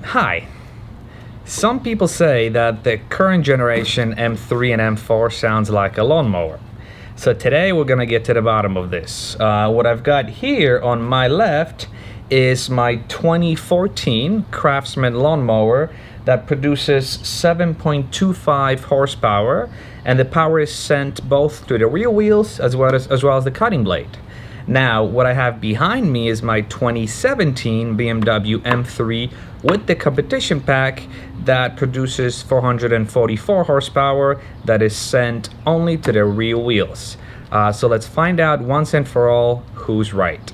Hi. Some people say that the current generation M3 and M4 sounds like a lawnmower. So today we're gonna get to the bottom of this. What I've got here on my left is my 2014 Craftsman lawnmower that produces 7.25 horsepower, and the power is sent both to the rear wheels as well as the cutting blade. Now, what I have behind me is my 2017 BMW M3 with the competition pack that produces 444 horsepower that is sent only to the rear wheels. So let's find out once and for all who's right.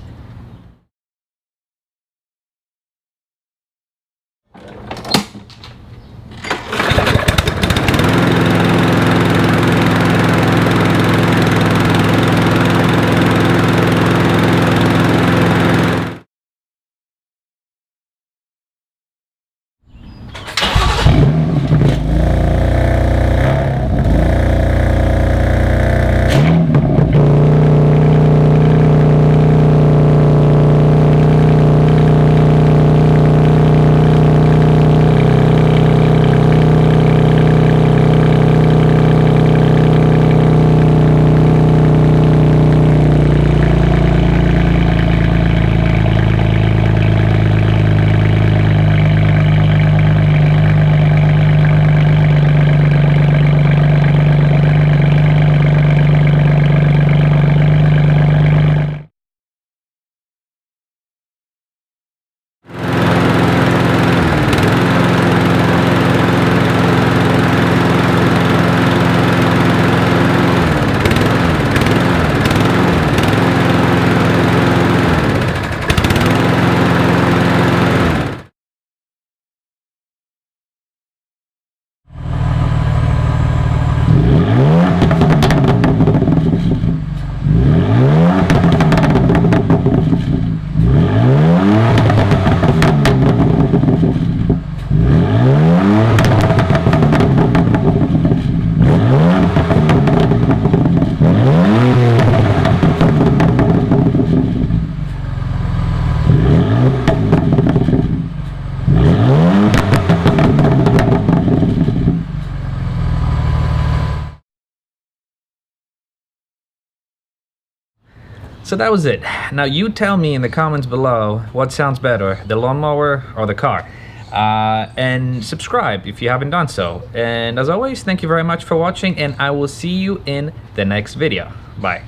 So that was it. Now you tell me in the comments below what sounds better, the lawnmower or the car. And subscribe if you haven't done so. And as always, thank you very much for watching, and I will see you in the next video. Bye.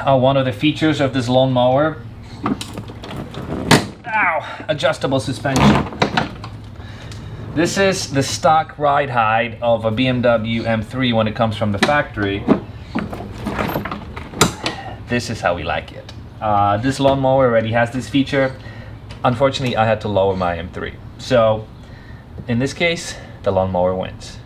One of the features of this lawnmower, adjustable suspension. This is the stock ride height of a BMW M3 when it comes from the factory. This is how we like it. This lawnmower already has this feature. Unfortunately, I had to lower my M3. So, in this case, the lawnmower wins.